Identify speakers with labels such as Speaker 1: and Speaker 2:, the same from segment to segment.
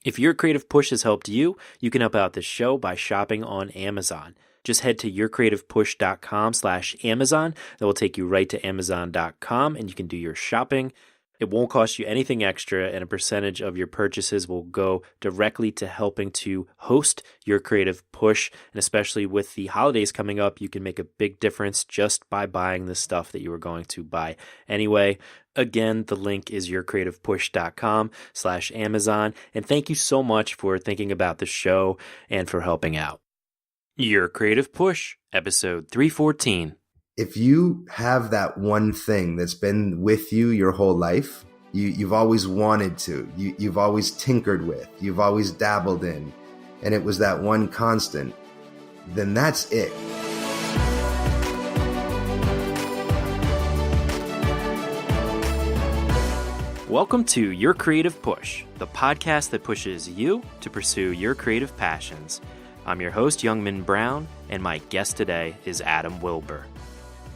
Speaker 1: If your creative push has helped you, you can help out this show by shopping on Amazon. Just head to yourcreativepush.com/Amazon. That will take you right to Amazon.com and you can do your shopping. It won't cost you anything extra, and a percentage of your purchases will go directly to helping to host your creative push. And especially with the holidays coming up, you can make a big difference just by buying the stuff that you were going to buy anyway. Again, the link is yourcreativepush.com/Amazon. And thank you so much for thinking about the show and for helping out. Your Creative Push, episode 314.
Speaker 2: If you have that one thing that's been with you your whole life, you've always wanted to, you've always tinkered with, you've always dabbled in, and it was that one constant, then that's it.
Speaker 1: Welcome to Your Creative Push, the podcast that pushes you to pursue your creative passions. I'm your host, Youngman Brown, and my guest today is Adam Wilber.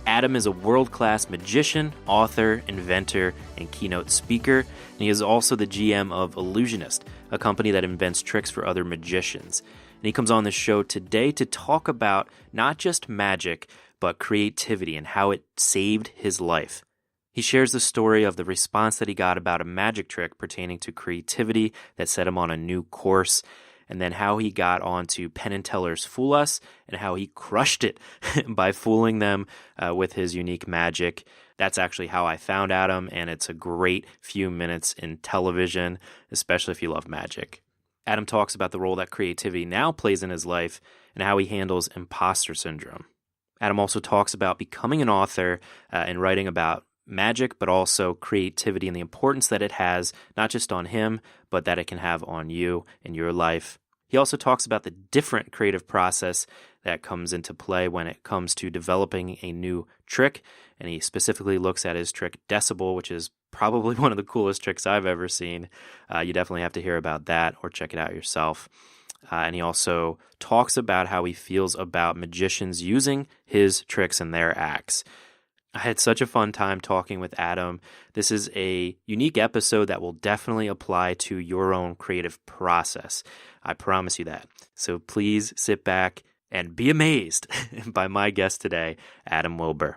Speaker 1: Adam is a world-class magician, author, inventor, and keynote speaker, and he is also the GM of Illusionist, a company that invents tricks for other magicians. And he comes on the show today to talk about not just magic, but creativity and how it saved his life. He shares the story of the response that he got about a magic trick pertaining to creativity that set him on a new course, and then how he got onto Penn Teller's Fool Us, and how he crushed it by fooling them with his unique magic. That's actually how I found Adam, and it's a great few minutes in television, especially if you love magic. Adam talks about the role that creativity now plays in his life and how he handles imposter syndrome. Adam also talks about becoming an author and writing about magic, but also creativity and the importance that it has, not just on him, but that it can have on you in your life. He also talks about the different creative process that comes into play when it comes to developing a new trick, and he specifically looks at his trick Decibel, which is probably one of the coolest tricks I've ever seen. You definitely have to hear about that or check it out yourself. And he also talks about how he feels about magicians using his tricks in their acts. I had such a fun time talking with Adam. This is a unique episode that will definitely apply to your own creative process. I promise you that. So please sit back and be amazed by my guest today, Adam Wilber.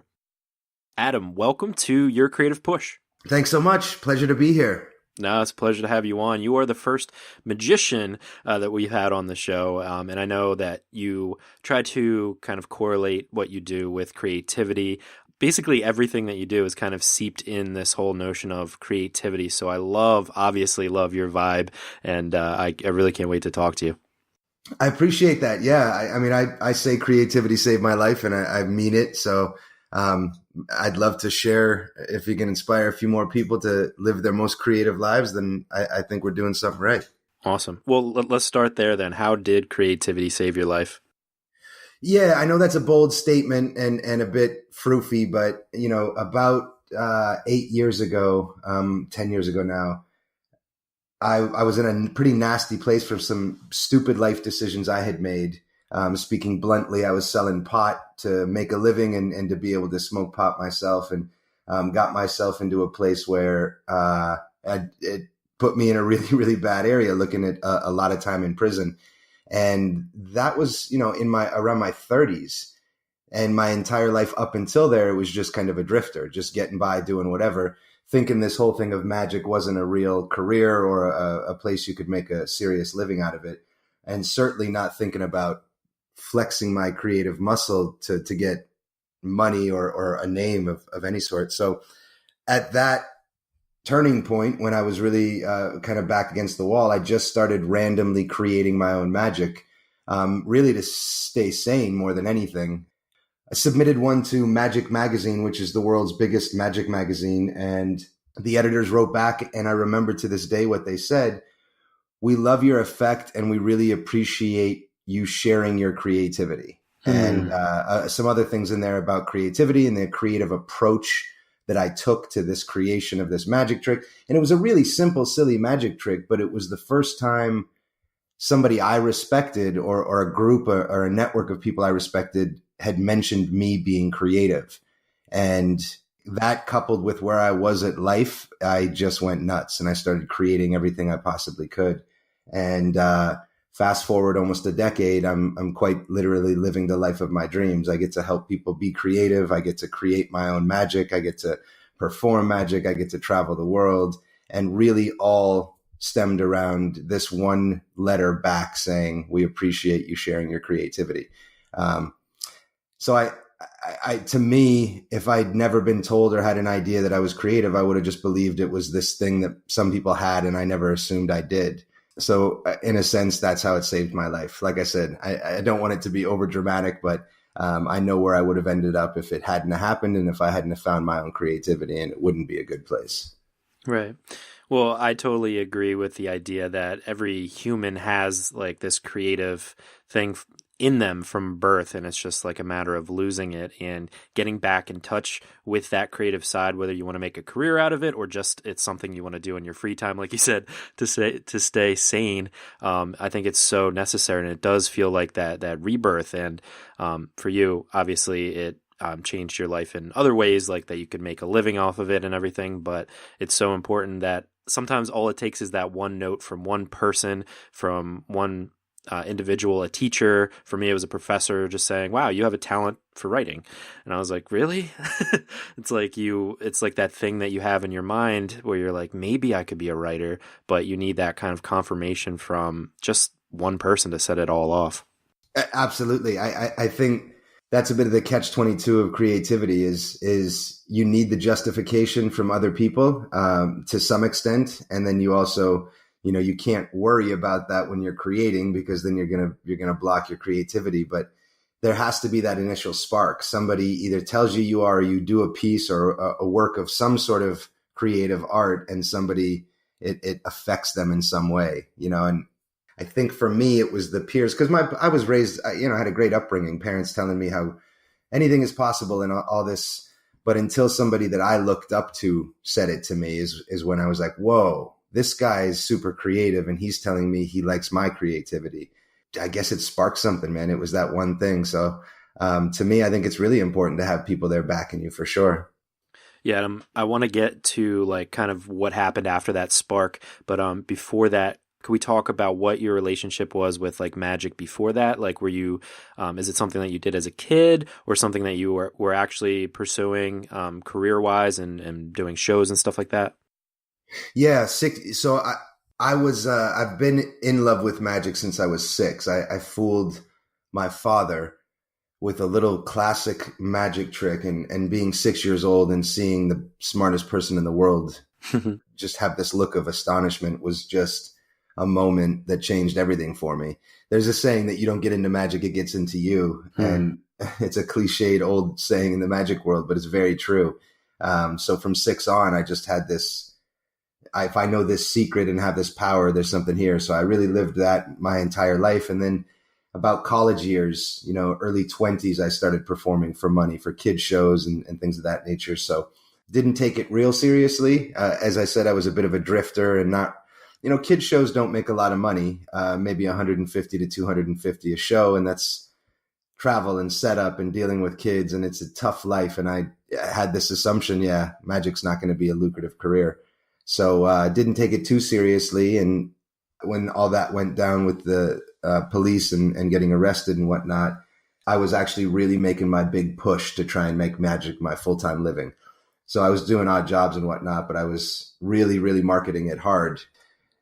Speaker 1: Adam, welcome to Your Creative Push.
Speaker 2: Thanks so much. Pleasure to be here.
Speaker 1: No, it's a pleasure to have you on. You are the first magician that we've had on the show, and I know that you try to kind of correlate what you do with creativity. Basically, everything that you do is kind of seeped in this whole notion of creativity. So I obviously love your vibe, and I really can't wait to talk to you.
Speaker 2: I appreciate that. Yeah. I say creativity saved my life, and I mean it. So I'd love to share. If you can inspire a few more people to live their most creative lives, then I think we're doing something right.
Speaker 1: Awesome. Well, let's start there then. How did creativity save your life?
Speaker 2: Yeah, I know that's a bold statement and a bit froofy, but about 8 years ago, 10 years ago now, I was in a pretty nasty place for some stupid life decisions I had made. Speaking bluntly, I was selling pot to make a living and to be able to smoke pot myself, and got myself into a place where it put me in a really, really bad area, looking at a lot of time in prison. And that was, around my 30s, and my entire life up until there, it was just kind of a drifter, just getting by, doing whatever, thinking this whole thing of magic wasn't a real career or a place you could make a serious living out of it. And certainly not thinking about flexing my creative muscle to get money or a name of any sort. So at that turning point, when I was really kind of back against the wall, I just started randomly creating my own magic, really to stay sane more than anything. I submitted one to Magic Magazine, which is the world's biggest magic magazine, and the editors wrote back, and I remember to this day what they said: "We love your effect, and we really appreciate you sharing your creativity." And some other things in there about creativity and the creative approach that I took to this creation of this magic trick. And it was a really simple, silly magic trick, but it was the first time somebody I respected or a group or a network of people I respected had mentioned me being creative. And that, coupled with where I was at life, I just went nuts and I started creating everything I possibly could. And fast forward almost a decade, I'm quite literally living the life of my dreams. I get to help people be creative. I get to create my own magic. I get to perform magic. I get to travel the world, and really all stemmed around this one letter back saying, we appreciate you sharing your creativity. So to me, if I'd never been told or had an idea that I was creative, I would have just believed it was this thing that some people had, and I never assumed I did. So in a sense, that's how it saved my life. Like I said, I don't want it to be over dramatic, but I know where I would have ended up if it hadn't happened, and if I hadn't have found my own creativity, and it wouldn't be a good place.
Speaker 1: Right. Well, I totally agree with the idea that every human has like this creative thing in them from birth, and it's just like a matter of losing it and getting back in touch with that creative side, whether you want to make a career out of it or just it's something you want to do in your free time, like you said, to stay sane. I think it's so necessary, and it does feel like that rebirth. And for you, obviously, it changed your life in other ways, like that you could make a living off of it and everything. But it's so important that sometimes all it takes is that one note from one person, from one individual, a teacher. For me, it was a professor just saying, wow, you have a talent for writing. And I was like, really? It's like that thing that you have in your mind where you're like, maybe I could be a writer, but you need that kind of confirmation from just one person to set it all off.
Speaker 2: Absolutely. I think that's a bit of the catch-22 of creativity is you need the justification from other people to some extent. And then you also, you can't worry about that when you're creating, because then you're going to block your creativity. But there has to be that initial spark. Somebody either tells you are, or you do a piece or a work of some sort of creative art, and it affects them in some way, and I think for me, it was the peers, because I was raised, I had a great upbringing, parents telling me how anything is possible and all this. But until somebody that I looked up to said it to me is when I was like, whoa, this guy is super creative and he's telling me he likes my creativity. I guess it sparked something, man. It was that one thing. So to me, I think it's really important to have people there backing you for sure.
Speaker 1: Yeah, I want to get to like kind of what happened after that spark. But before that, could we talk about what your relationship was with like magic before that? Like, were you, is it something that you did as a kid, or something that you were actually pursuing career-wise and doing shows and stuff like that?
Speaker 2: Yeah, so I've been in love with magic since I was 6. I fooled my father with a little classic magic trick, and being 6 years old and seeing the smartest person in the world just have this look of astonishment was just a moment that changed everything for me. There's a saying that you don't get into magic, it gets into you. And it's a cliched old saying in the magic world, but it's very true. So from 6 on, I just had this, if I know this secret and have this power, there's something here. So I really lived that my entire life. And then about college years, early 20s, I started performing for money for kid shows and things of that nature. So didn't take it real seriously. As I said, I was a bit of a drifter and not, kid shows don't make a lot of money, maybe 150 to 250 a show. And that's travel and setup and dealing with kids. And it's a tough life. And I had this assumption, magic's not going to be a lucrative career. So didn't take it too seriously. And when all that went down with the police and getting arrested and whatnot, I was actually really making my big push to try and make magic my full-time living. So I was doing odd jobs and whatnot, but I was really, really marketing it hard.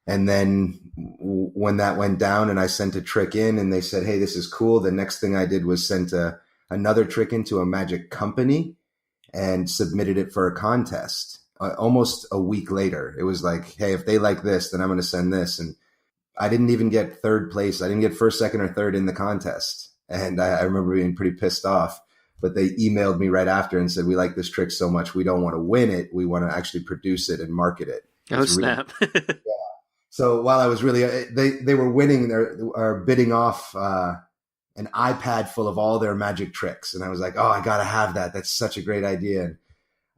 Speaker 2: And then when that went down and I sent a trick in and they said, hey, this is cool. The next thing I did was sent another trick into a magic company and submitted it for a contest. Almost a week later, it was like, hey, if they like this, then I'm going to send this. And I didn't even get third place. I didn't get first, second, or third in the contest. And I remember being pretty pissed off. But they emailed me right after and said, we like this trick so much, we don't want to win it. We want to actually produce it and market it.
Speaker 1: Oh, snap.
Speaker 2: Yeah. So while I was really, they were winning, bidding off an iPad full of all their magic tricks. And I was like, oh, I got to have that. That's such a great idea. And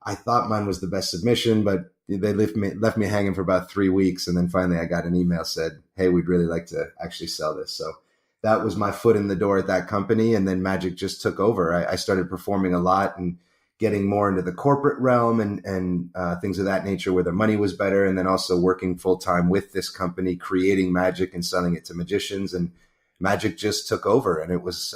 Speaker 2: I thought mine was the best submission, but they left me hanging for about 3 weeks. And then finally I got an email said, hey, we'd really like to actually sell this. So that was my foot in the door at that company. And then magic just took over. I started performing a lot and getting more into the corporate realm and things of that nature where the money was better. And then also working full time with this company, creating magic and selling it to magicians. And magic just took over. And it was,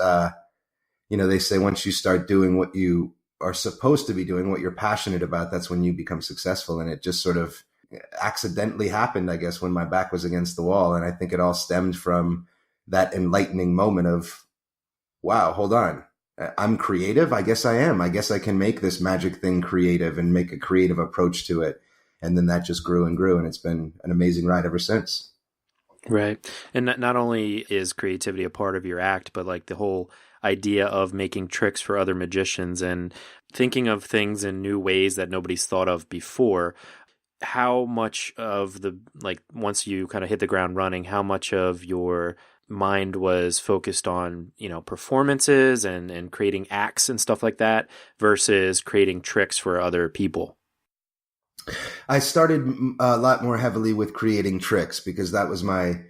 Speaker 2: they say once you start doing what you are supposed to be doing, what you're passionate about, that's when you become successful. And it just sort of accidentally happened, I guess, when my back was against the wall. And I think it all stemmed from that enlightening moment of, wow, hold on. I'm creative. I guess I am. I guess I can make this magic thing creative and make a creative approach to it. And then that just grew and grew. And it's been an amazing ride ever since.
Speaker 1: Right. And not only is creativity a part of your act, but like the whole idea of making tricks for other magicians and thinking of things in new ways that nobody's thought of before. How much of once you kind of hit the ground running, how much of your mind was focused on, performances and creating acts and stuff like that versus creating tricks for other people?
Speaker 2: I started a lot more heavily with creating tricks because that was my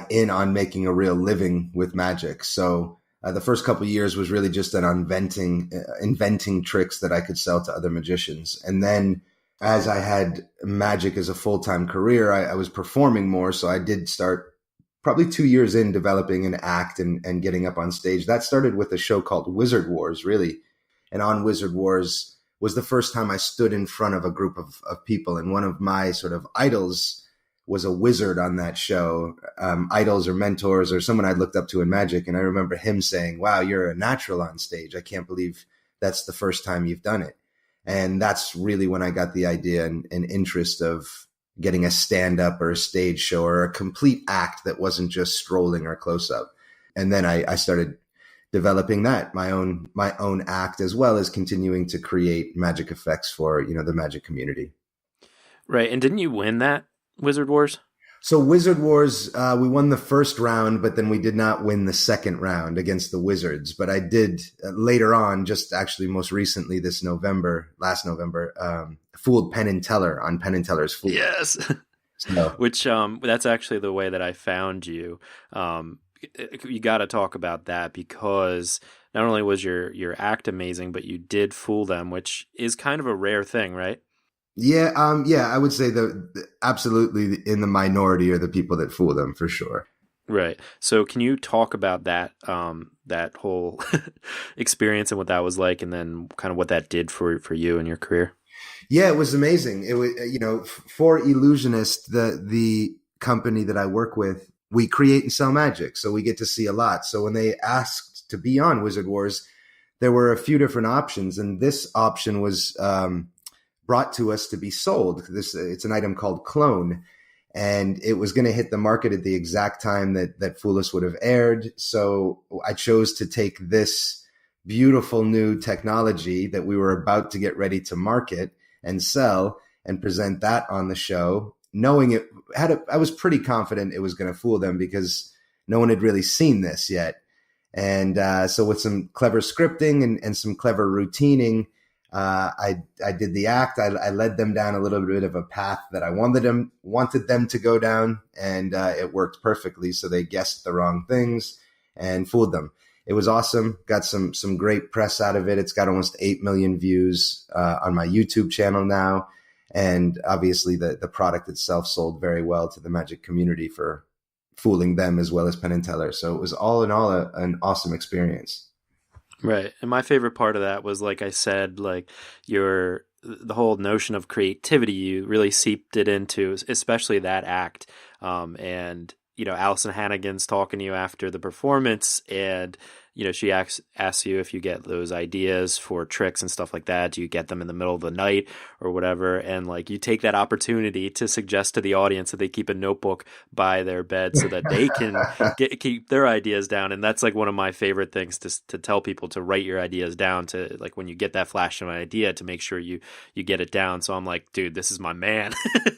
Speaker 2: in on making a real living with magic. So the first couple of years was really just on inventing tricks that I could sell to other magicians. And then as I had magic as a full-time career, I was performing more. So I did start probably 2 years in developing an act and getting up on stage. That started with a show called Wizard Wars, really. And on Wizard Wars was the first time I stood in front of a group of people. And one of my sort of idols was a wizard on that show, idols or mentors or someone I looked up to in magic. And I remember him saying, wow, you're a natural on stage. I can't believe that's the first time you've done it. And that's really when I got the idea and interest of getting a stand-up or a stage show or a complete act that wasn't just strolling or close-up. And then I started developing that, my own act, as well as continuing to create magic effects for, the magic community.
Speaker 1: Right. And didn't you win that Wizard Wars?
Speaker 2: So Wizard Wars, we won the first round, but then we did not win the second round against the Wizards. But I did later on, just actually most recently last November, fooled Penn Teller on Penn Teller's Fool.
Speaker 1: Yes.
Speaker 2: So.
Speaker 1: Which that's actually the way that I found you. You got to talk about that because not only was your act amazing, but you did fool them, which is kind of a rare thing, right?
Speaker 2: Yeah, I would say absolutely in the minority are the people that fool them for sure.
Speaker 1: Right. So can you talk about that that whole experience and what that was like, and then kind of what that did for you and your career?
Speaker 2: Yeah, it was amazing. It was, for Illusionist, the company that I work with, we create and sell magic, so we get to see a lot. So when they asked to be on Wizard Wars, there were a few different options, and this option was brought to us to be sold. It's an item called Clone, and it was going to hit the market at the exact time that Fool Us would have aired. So I chose to take this beautiful new technology that we were about to get ready to market and sell and present that on the show, knowing I was pretty confident it was going to fool them because no one had really seen this yet. And so with some clever scripting and some clever routining, I did the act. I led them down a little bit of a path that I wanted them to go down, and it worked perfectly. So they guessed the wrong things and fooled them. It was awesome. Got some great press out of it. It's got almost 8 million views on my YouTube channel now, and obviously the product itself sold very well to the magic community for fooling them as well as Penn Teller. So it was all in all an awesome experience.
Speaker 1: Right. And my favorite part of that was, like I said, like the whole notion of creativity, you really seeped it into, especially that act. And, Allison Hannigan's talking to you after the performance, and, she asks you if you get those ideas for tricks and stuff like that. Do you get them in the middle of the night or whatever? And like, you take that opportunity to suggest to the audience that they keep a notebook by their bed so that they can keep their ideas down. And that's like one of my favorite things to tell people, to write your ideas down, to like, when you get that flash of an idea, to make sure you get it down. So I'm like, dude, this is my man.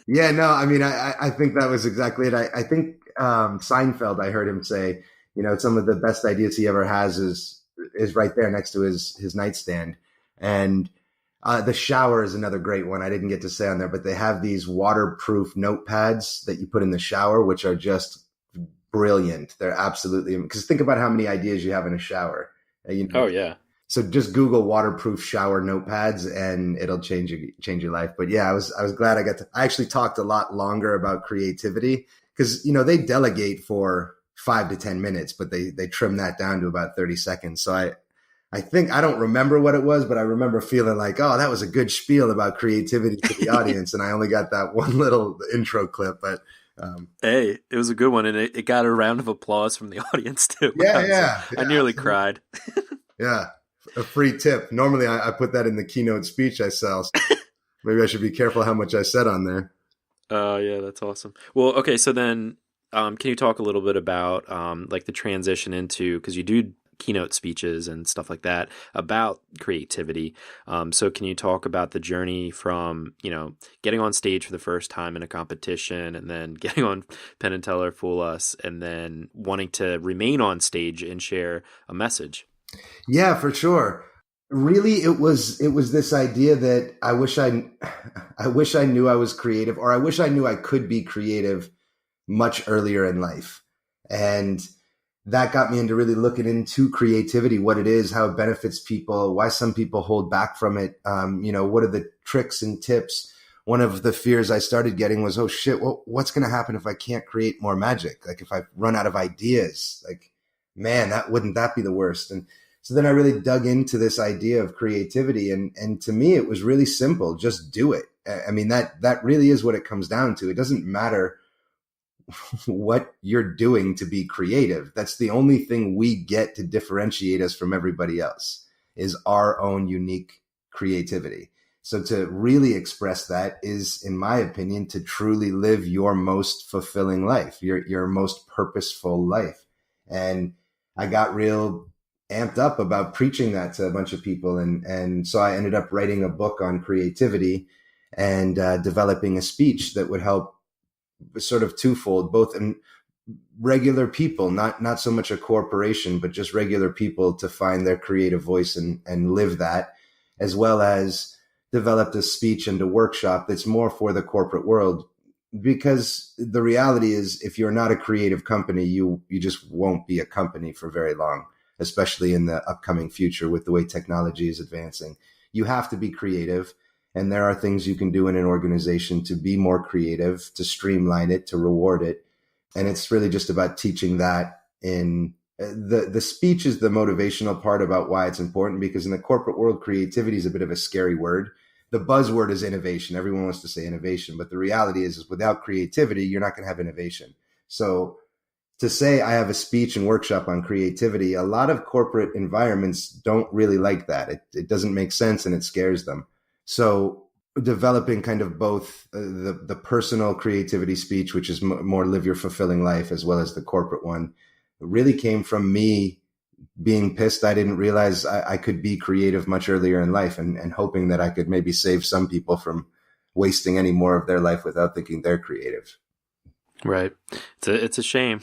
Speaker 2: Yeah, no, I mean, I think that was exactly it. I think Seinfeld, I heard him say, some of the best ideas he ever has is right there next to his nightstand. And the shower is another great one. I didn't get to say on there, but they have these waterproof notepads that you put in the shower, which are just brilliant. They're absolutely, because think about how many ideas you have in a shower.
Speaker 1: Oh yeah.
Speaker 2: So just Google waterproof shower notepads and it'll change your life. But yeah, I was glad I actually talked a lot longer about creativity because, they delegate for 5 to 10 minutes, but they trim that down to about 30 seconds. So I think I don't remember what it was, but I remember feeling like, oh, that was a good spiel about creativity to the audience. And I only got that one little intro clip, but
Speaker 1: hey, it was a good one. And it got a round of applause from the audience too.
Speaker 2: Yeah.
Speaker 1: I nearly cried.
Speaker 2: Yeah. A free tip. Normally I put that in the keynote speech I sell. So maybe I should be careful how much I said on there.
Speaker 1: Yeah, that's awesome. Well, okay. So then, can you talk a little bit about, like the transition into, cause you do keynote speeches and stuff like that about creativity. So can you talk about the journey from, getting on stage for the first time in a competition and then getting on Penn Teller, Fool Us, and then wanting to remain on stage and share a message?
Speaker 2: Yeah, for sure. Really, it was this idea that I wish I knew I was creative, or I wish I knew I could be creative much earlier in life. And that got me into really looking into creativity, what it is, how it benefits people, why some people hold back from it. What are the tricks and tips? One of the fears I started getting was, oh shit, what's going to happen if I can't create more magic? Like if I run out of ideas, like, man, wouldn't that be the worst? And so then I really dug into this idea of creativity. And to me, it was really simple. Just do it. I mean, that really is what it comes down to. It doesn't matter what you're doing to be creative. That's the only thing we get to differentiate us from everybody else is our own unique creativity. So to really express that is, in my opinion, to truly live your most fulfilling life, your most purposeful life. And I got real amped up about preaching that to a bunch of people. And so I ended up writing a book on creativity and developing a speech that would help sort of twofold, both in regular people, not so much a corporation, but just regular people to find their creative voice and live that, as well as developed a speech and a workshop that's more for the corporate world. Because the reality is, if you're not a creative company, you just won't be a company for very long, especially in the upcoming future with the way technology is advancing. You have to be creative. And there are things you can do in an organization to be more creative, to streamline it, to reward it. And it's really just about teaching that in the speech is the motivational part about why it's important, because in the corporate world, creativity is a bit of a scary word. The buzzword is innovation. Everyone wants to say innovation, but the reality is without creativity, you're not going to have innovation. So to say I have a speech and workshop on creativity, a lot of corporate environments don't really like that. It doesn't make sense and it scares them. So developing kind of both the personal creativity speech, which is more live your fulfilling life, as well as the corporate one, really came from me being pissed I didn't realize I could be creative much earlier in life, and hoping that I could maybe save some people from wasting any more of their life without thinking they're creative.
Speaker 1: Right. It's a shame.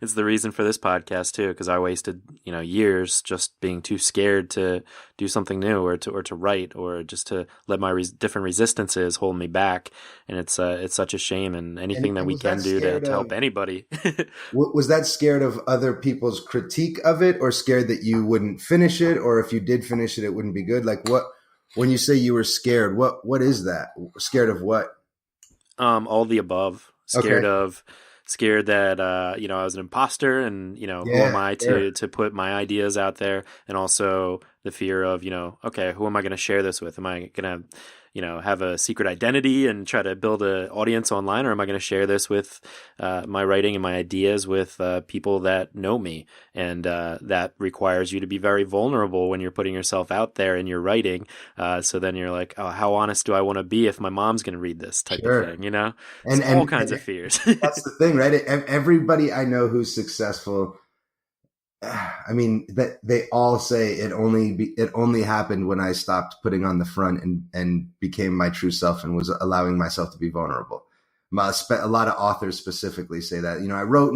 Speaker 1: It's the reason for this podcast too, because I wasted, years just being too scared to do something new or to write, or just to let my different resistances hold me back. And it's such a shame, and anything that we can do to help anybody.
Speaker 2: Was that scared of other people's critique of it, or scared that you wouldn't finish it, or if you did finish it, it wouldn't be good? Like when you say you were scared, what is that? Scared of what?
Speaker 1: All the above. Scared that, I was an imposter, and, who am I to put my ideas out there? And also the fear of, okay, who am I going to share this with? Am I going to, have a secret identity and try to build an audience online? Or am I going to share this with my writing and my ideas with people that know me? And that requires you to be very vulnerable when you're putting yourself out there in your writing. So then you're like, oh, how honest do I want to be if my mom's going to read this type of thing, And all kinds of fears.
Speaker 2: That's the thing, right? Everybody I know who's successful, I mean, that they all say it only happened when I stopped putting on the front and became my true self and was allowing myself to be vulnerable. A lot of authors specifically say that, I wrote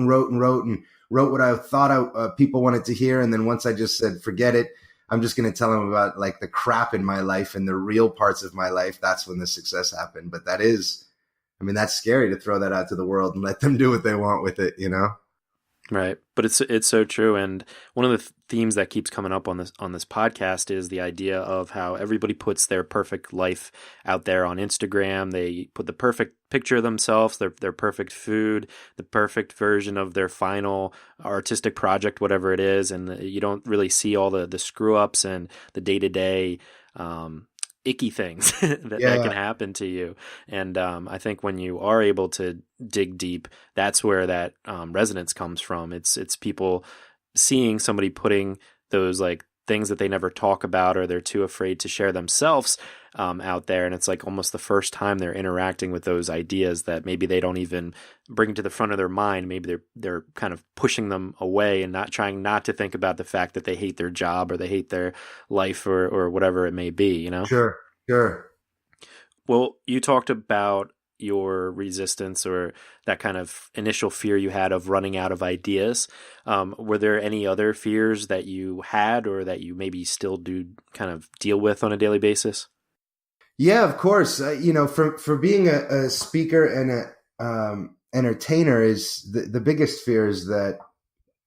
Speaker 2: what I thought people wanted to hear. And then once I just said, forget it, I'm just going to tell them about like the crap in my life and the real parts of my life. That's when the success happened. But that's scary to throw that out to the world and let them do what they want with it,
Speaker 1: Right. But it's so true. And one of the themes that keeps coming up on this podcast is the idea of how everybody puts their perfect life out there on Instagram. They put the perfect picture of themselves, their perfect food, the perfect version of their final artistic project, whatever it is, and you don't really see all the screw ups and the day-to-day icky things that can
Speaker 2: Yeah.
Speaker 1: happen to you. And I think when you are able to dig deep, that's where that resonance comes from. It's people seeing somebody putting those like things that they never talk about or they're too afraid to share themselves out there, and it's like almost the first time they're interacting with those ideas that maybe they don't even bring to the front of their mind. Maybe they're kind of pushing them away and not trying not to think about the fact that they hate their job or they hate their life or whatever it may be, you know?
Speaker 2: Sure. Sure.
Speaker 1: Well, you talked about your resistance or that kind of initial fear you had of running out of ideas. Were there any other fears that you had or that you maybe still do kind of deal with on a daily basis?
Speaker 2: Yeah, of course. For being a speaker and a entertainer, is the biggest fear is that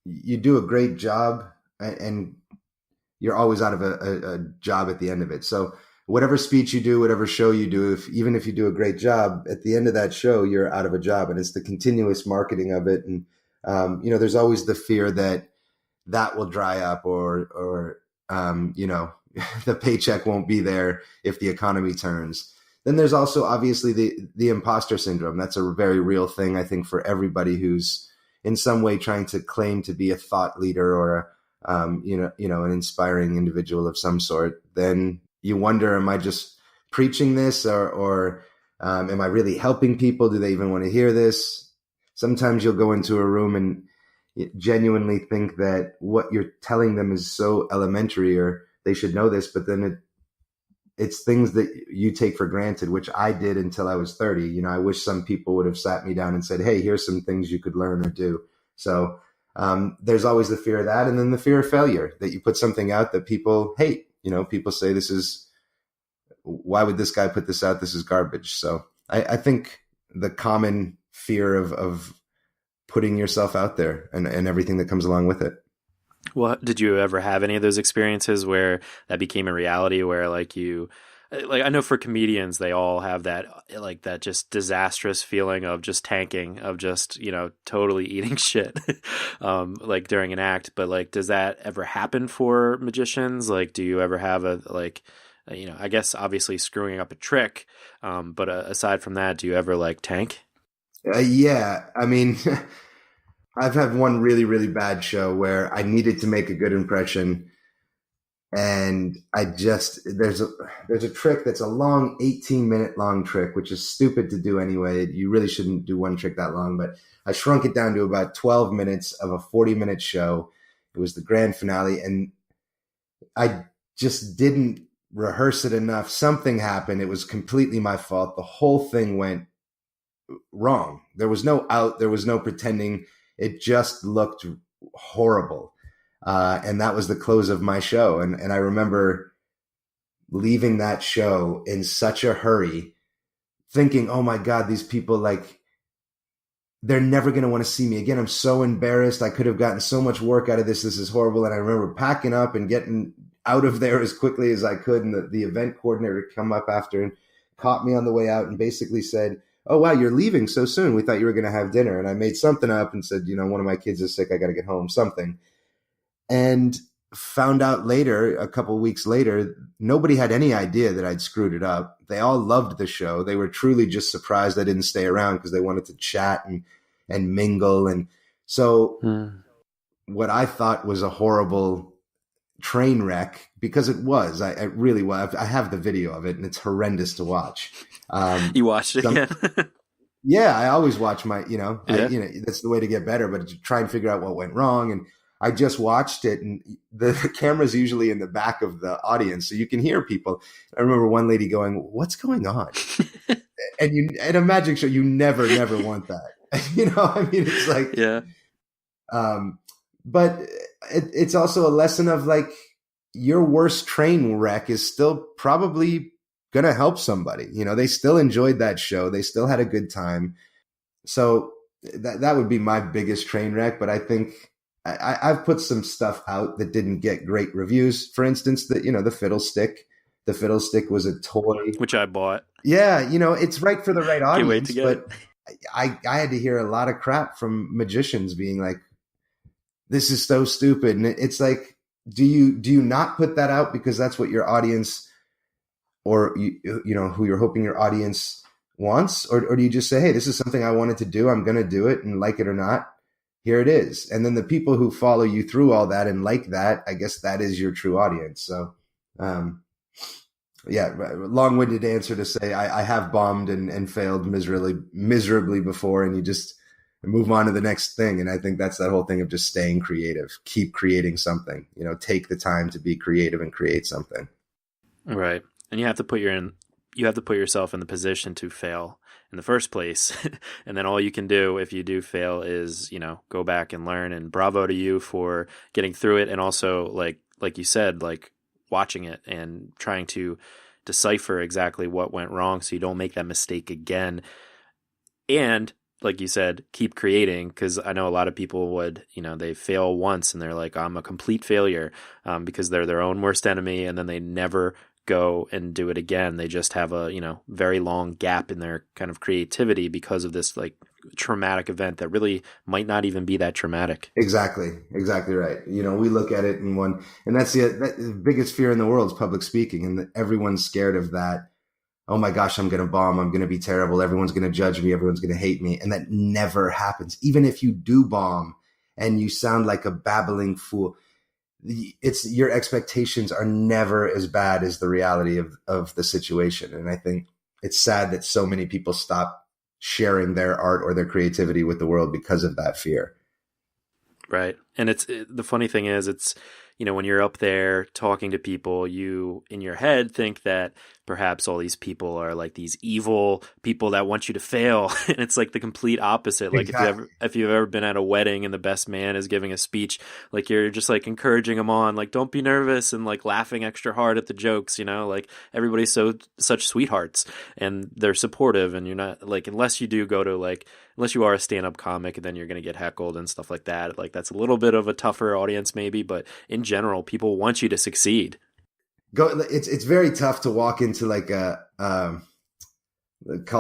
Speaker 2: you do a great job and you're always out of a job at the end of it. So whatever speech you do, whatever show you do, even if you do a great job, at the end of that show, you're out of a job, and it's the continuous marketing of it. And there's always the fear that will dry up, or the paycheck won't be there if the economy turns. Then there's also obviously the imposter syndrome. That's a very real thing, I think, for everybody who's in some way trying to claim to be a thought leader or an inspiring individual of some sort. Then you wonder, am I just preaching this or am I really helping people? Do they even want to hear this? Sometimes you'll go into a room and genuinely think that what you're telling them is so elementary or they should know this, but then it's things that you take for granted, which I did until I was 30. I wish some people would have sat me down and said, hey, here's some things you could learn or do. So there's always the fear of that. And then the fear of failure, that you put something out that people hate. People say why would this guy put this out? This is garbage. So I think the common fear of putting yourself out there and everything that comes along with it.
Speaker 1: Well, did you ever have any of those experiences where that became a reality where I know for comedians, they all have that just disastrous feeling of just tanking, of just, totally eating shit, during an act. But does that ever happen for magicians? Do you ever have I guess obviously screwing up a trick. But aside from that, do you ever tank?
Speaker 2: Yeah. I mean, I've had one really, really bad show where I needed to make a good impression. And there's a trick that's a long 18-minute long trick, which is stupid to do anyway. You really shouldn't do one trick that long, but I shrunk it down to about 12 minutes of a 40-minute show. It was the grand finale, and I just didn't rehearse it enough. Something happened. It was completely my fault. The whole thing went wrong. There was no out. There was no pretending. It just looked horrible. And that was the close of my show. And I remember leaving that show in such a hurry, thinking, oh my God, these people, they're never going to want to see me again. I'm so embarrassed. I could have gotten so much work out of this. This is horrible. And I remember packing up and getting out of there as quickly as I could. And the event coordinator come up after and caught me on the way out and basically said, oh, wow, you're leaving so soon. We thought you were going to have dinner. And I made something up and said, one of my kids is sick. I got to get home, something. And found out later, a couple of weeks later, nobody had any idea that I'd screwed it up. They all loved the show. They were truly just surprised I didn't stay around because they wanted to chat and mingle. And so what I thought was a horrible train wreck, because it was, I really was. I have the video of it and it's horrendous to watch.
Speaker 1: You watched it again?
Speaker 2: Yeah, I always watch my, that's the way to get better, but to try and figure out what went wrong. And I just watched it, and the camera's usually in the back of the audience, so you can hear people. I remember one lady going, "What's going on?" And at a magic show, you never want that. I mean, it's like,
Speaker 1: yeah.
Speaker 2: But it's also a lesson of your worst train wreck is still probably going to help somebody. They still enjoyed that show. They still had a good time. So that would be my biggest train wreck. But I think I've put some stuff out that didn't get great reviews. For instance, the fiddlestick. The fiddlestick was a toy,
Speaker 1: which I bought.
Speaker 2: Yeah, it's right for the right audience.
Speaker 1: Can't wait to get
Speaker 2: but
Speaker 1: it.
Speaker 2: I had to hear a lot of crap from magicians being like, "This is so stupid," and it's like, do you not put that out because that's what your audience, or who you're hoping your audience wants, or do you just say, "Hey, this is something I wanted to do. I'm going to do it, and like it or not, here it is." And then the people who follow you through all that and like that, I guess that is your true audience. So, yeah, long-winded answer to say I have bombed and failed miserably before, and you just move on to the next thing. And I think that's that whole thing of just staying creative, keep creating something, take the time to be creative and create something.
Speaker 1: Right. And you have to put yourself in the position to fail in the first place. And then all you can do if you do fail is, go back and learn, and bravo to you for getting through it. And also like you said, like watching it and trying to decipher exactly what went wrong so you don't make that mistake again. And like you said, keep creating, because I know a lot of people would, they fail once and they're like, I'm a complete failure, because they're their own worst enemy, and then they never go and do it again. They just have a, very long gap in their kind of creativity because of this like traumatic event that really might not even be that traumatic.
Speaker 2: Exactly right. We look at it and that's the biggest fear in the world is public speaking, and everyone's scared of that. Oh my gosh, I'm going to bomb. I'm going to be terrible. Everyone's going to judge me. Everyone's going to hate me. And that never happens. Even if you do bomb and you sound like a babbling fool, your expectations are never as bad as the reality of the situation. And I think it's sad that so many people stop sharing their art or their creativity with the world because of that fear.
Speaker 1: Right. And the funny thing is, it's, when you're up there talking to people, you in your head think that perhaps all these people are like these evil people that want you to fail. And it's like the complete opposite. Like exactly. if you've ever been at a wedding and the best man is giving a speech, like you're just like encouraging him on, like, don't be nervous, and like laughing extra hard at the jokes, like everybody's such sweethearts and they're supportive, and you're not like, unless you are a stand-up comic, and then you're going to get heckled and stuff like that. Like that's a little bit of a tougher audience maybe, but in general, people want you to succeed.
Speaker 2: It's very tough to walk into like call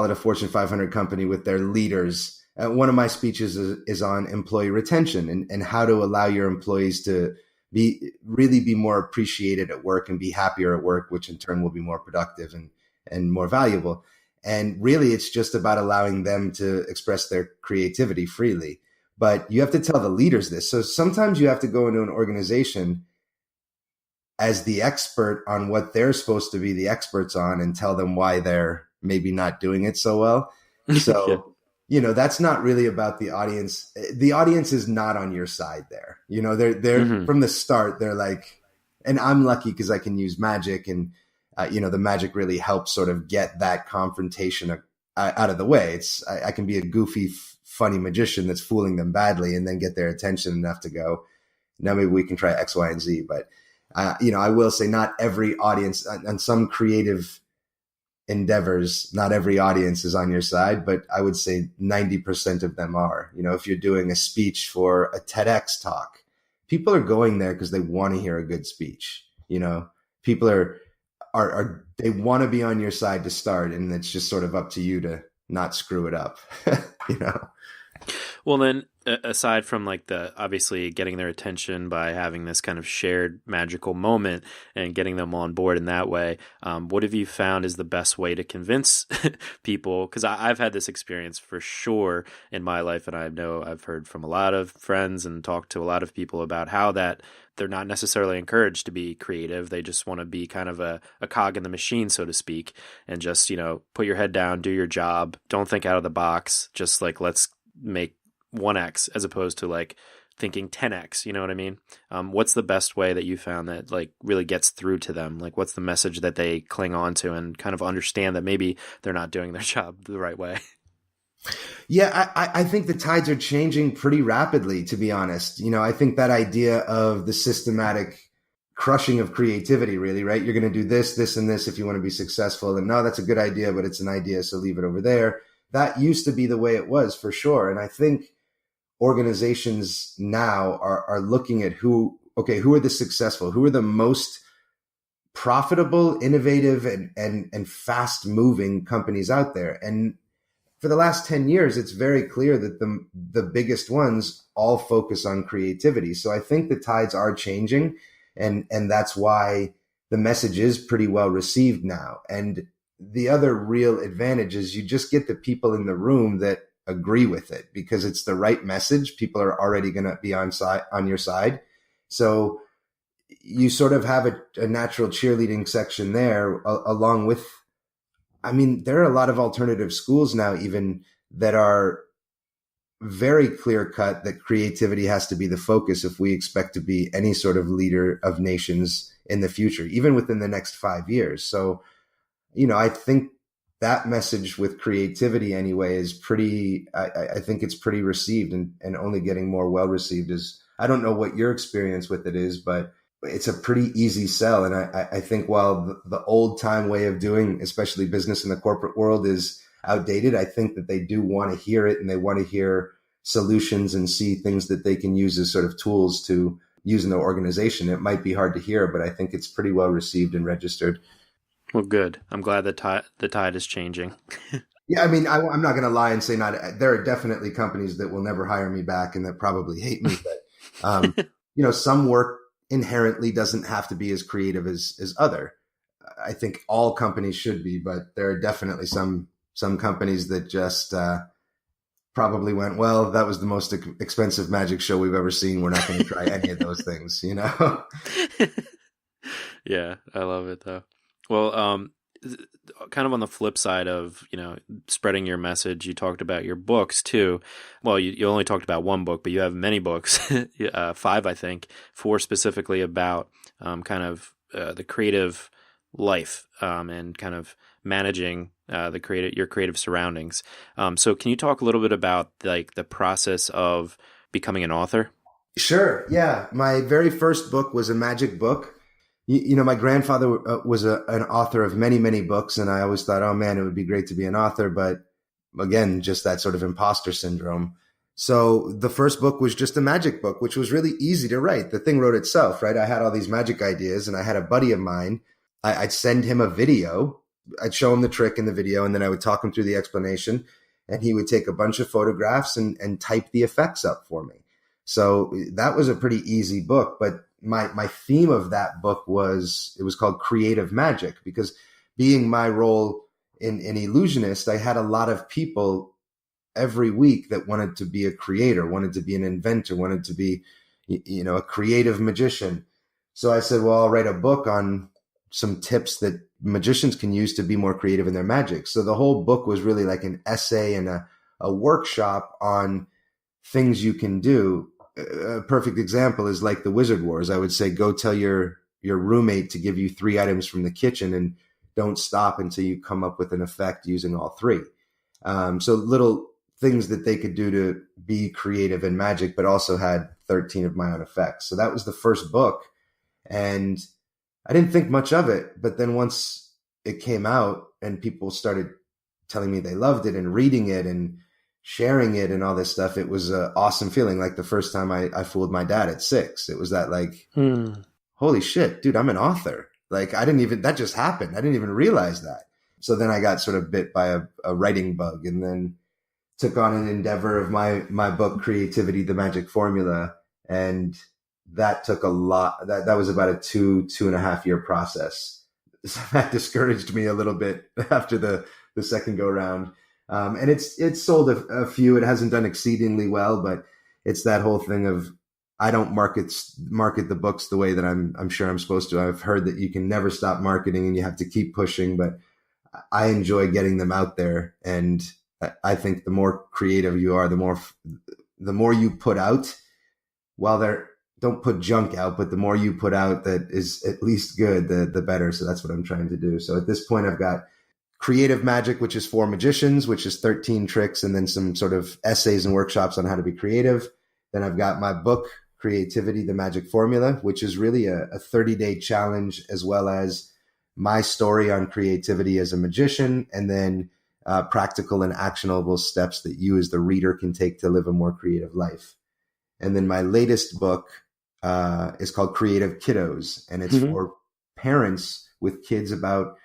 Speaker 2: it a Fortune 500 company with their leaders. One of my speeches is on employee retention and how to allow your employees to really be more appreciated at work and be happier at work, which in turn will be more productive and more valuable. And really, it's just about allowing them to express their creativity freely. But you have to tell the leaders this. So sometimes you have to go into an organization as the expert on what they're supposed to be the experts on and tell them why they're maybe not doing it so well. So, that's not really about the audience. The audience is not on your side there. They're from the start, they're like, and I'm lucky because I can use magic, and the magic really helps sort of get that confrontation out of the way. I can be a goofy, funny magician that's fooling them badly and then get their attention enough to go, now maybe we can try X, Y, and Z. But, I will say not every audience on some creative endeavors, not every audience is on your side, but I would say 90% of them are. If you're doing a speech for a TEDx talk, people are going there because they want to hear a good speech. People are they want to be on your side to start, and it's just sort of up to you to not screw it up.
Speaker 1: Well, then aside from like the obviously getting their attention by having this kind of shared magical moment and getting them on board in that way, what have you found is the best way to convince people? Because I've had this experience for sure in my life, and I know I've heard from a lot of friends and talked to a lot of people about how that they're not necessarily encouraged to be creative. They just want to be kind of a cog in the machine, so to speak, and just, put your head down, do your job, don't think out of the box, just like, let's make 1x as opposed to like thinking 10x, you know what I mean? What's the best way that you found that like really gets through to them? Like what's the message that they cling on to and kind of understand that maybe they're not doing their job the right way?
Speaker 2: Yeah, I think the tides are changing pretty rapidly, to be honest. I think that idea of the systematic crushing of creativity, really, right? You're going to do this, this, and this if you want to be successful. And no, that's a good idea, but it's an idea, so leave it over there. that used to be the way it was for sure. And I think organizations now are looking at who are the successful, who are the most profitable, innovative, and fast moving companies out there. And for the last 10 years, it's very clear that the biggest ones all focus on creativity. So I think the tides are changing, and that's why the message is pretty well received now. And the other real advantage is you just get the people in the room that agree with it because it's the right message. People are already going to be on your side. So you sort of have a natural cheerleading section there along with, I mean, there are a lot of alternative schools now even that are very clear cut that creativity has to be the focus if we expect to be any sort of leader of nations in the future, even within the next 5 years. So, I think that message with creativity anyway is pretty, I think it's pretty received and only getting more well received. I don't know what your experience with it is, but it's a pretty easy sell. And I think while the old time way of doing, especially business in the corporate world, is outdated, I think that they do want to hear it and they want to hear solutions and see things that they can use as sort of tools to use in their organization. It might be hard to hear, but I think it's pretty well received and registered.
Speaker 1: Well, good. I'm glad the tide is changing.
Speaker 2: Yeah, I mean, I'm not going to lie and say there are definitely companies that will never hire me back and that probably hate me. But, some work inherently doesn't have to be as creative as other. I think all companies should be, but there are definitely some companies that just probably went, well, that was the most expensive magic show we've ever seen. We're not going to try any of those things,
Speaker 1: Yeah, I love it though. Well, kind of on the flip side of, spreading your message, you talked about your books too. Well, you only talked about one book, but you have many books, 5, I think, 4 specifically about kind of the creative life and kind of managing your creative surroundings. So can you talk a little bit about like the process of becoming an author?
Speaker 2: Sure. Yeah. My very first book was a magic book. My grandfather was an author of many, many books, and I always thought, oh man, it would be great to be an author. But again, just that sort of imposter syndrome. So the first book was just a magic book, which was really easy to write. The thing wrote itself, right? I had all these magic ideas, and I had a buddy of mine. I'd send him a video. I'd show him the trick in the video, and then I would talk him through the explanation, and he would take a bunch of photographs and type the effects up for me. So that was a pretty easy book, but my theme of that book was called Creative Magic, because being my role in illusionist, I had a lot of people every week that wanted to be a creator, wanted to be an inventor, wanted to be, a creative magician. So I said, well, I'll write a book on some tips that magicians can use to be more creative in their magic. So the whole book was really like an essay and a workshop on things you can do. A perfect example is like the Wizard Wars. I would say, go tell your roommate to give you 3 items from the kitchen and don't stop until you come up with an effect using all 3. So little things that they could do to be creative in magic, but also had 13 of my own effects. So that was the first book. And I didn't think much of it. But then once it came out and people started telling me they loved it and reading it and sharing it and all this stuff, it was an awesome feeling. Like the first time I fooled my dad at 6, it was that like, holy shit, dude, I'm an author. Like that just happened. I didn't even realize that. So then I got sort of bit by a writing bug and then took on an endeavor of my book, Creativity, the Magic Formula. And that took a lot. That was about a 2.5 year process. So that discouraged me a little bit after the second go round. And it's sold a few. It hasn't done exceedingly well, but it's that whole thing of I don't market the books the way that I'm sure I'm supposed to. I've heard that you can never stop marketing and you have to keep pushing, but I enjoy getting them out there. And I think the more creative you are, the more you put out. While don't put junk out, but the more you put out that is at least good, the better. So that's what I'm trying to do. So at this point, I've got Creative Magic, which is for magicians, which is 13 tricks, and then some sort of essays and workshops on how to be creative. Then I've got my book, Creativity, the Magic Formula, which is really a 30-day challenge, as well as my story on creativity as a magician, and then practical and actionable steps that you as the reader can take to live a more creative life. And then my latest book is called Creative Kiddos, and it's for parents with kids about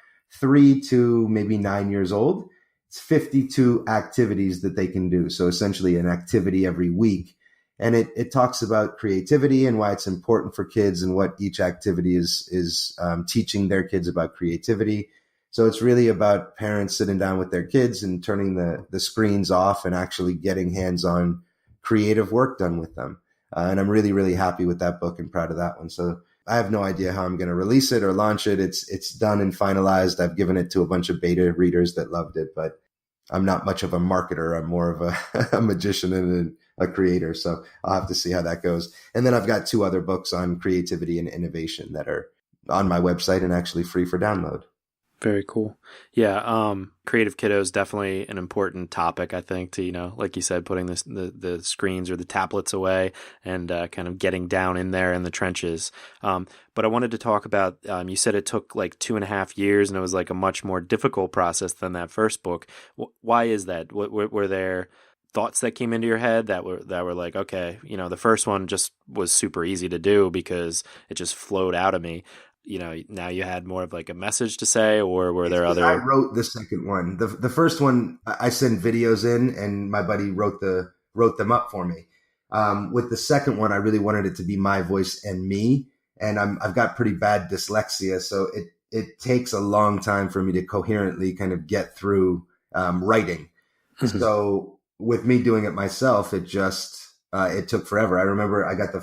Speaker 2: 3 to maybe 9 years old. It's 52 activities that they can do. So essentially an activity every week. And it talks about creativity and why it's important for kids and what each activity is teaching their kids about creativity. So it's really about parents sitting down with their kids and turning the screens off and actually getting hands-on creative work done with them. And I'm really, really happy with that book and proud of that one. So I have no idea how I'm going to release it or launch it. It's done and finalized. I've given it to a bunch of beta readers that loved it, but I'm not much of a marketer. I'm more of a magician and a creator. So I'll have to see how that goes. And then I've got 2 other books on creativity and innovation that are on my website and actually free for download.
Speaker 1: Very cool. Yeah. Creative Kiddos, definitely an important topic, I think, to, like you said, putting the screens or the tablets away and kind of getting down in there in the trenches. But I wanted to talk about, you said it took like 2.5 years and it was like a much more difficult process than that first book. Why is that? Were there thoughts that came into your head that were like, okay, the first one just was super easy to do because it just flowed out of me. Now you had more of like a message to say, or were there other?
Speaker 2: I wrote the second one. The first one, I sent videos in, and my buddy wrote them up for me. With the second one, I really wanted it to be my voice and me, and I've got pretty bad dyslexia, so it takes a long time for me to coherently kind of get through writing. Mm-hmm. So with me doing it myself, it took forever. I remember I got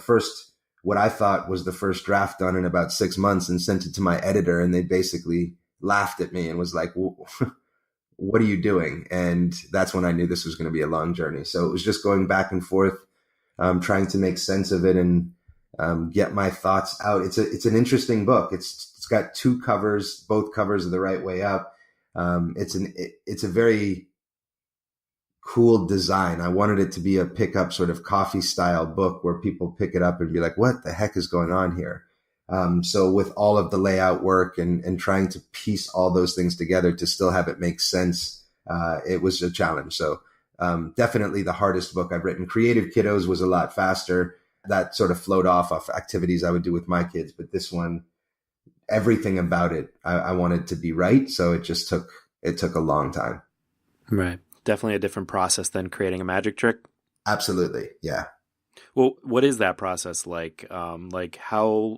Speaker 2: what I thought was the first draft done in about 6 months and sent it to my editor, and they basically laughed at me and was like, what are you doing? And that's when I knew this was going to be a long journey. So it was just going back and forth, trying to make sense of it and get my thoughts out. It's an interesting book. It's got 2 covers, both covers are the right way up. It's a very cool design. I wanted it to be a pickup sort of coffee style book where people pick it up and be like, what the heck is going on here? So with all of the layout work and trying to piece all those things together to still have it make sense, it was a challenge. So definitely the hardest book I've written. Creative Kiddos was a lot faster. That sort of flowed off of activities I would do with my kids. But this one, everything about it, I wanted to be right. So it took a long time.
Speaker 1: Right. Definitely a different process than creating a magic trick.
Speaker 2: Absolutely. Yeah.
Speaker 1: Well, what is that process like? How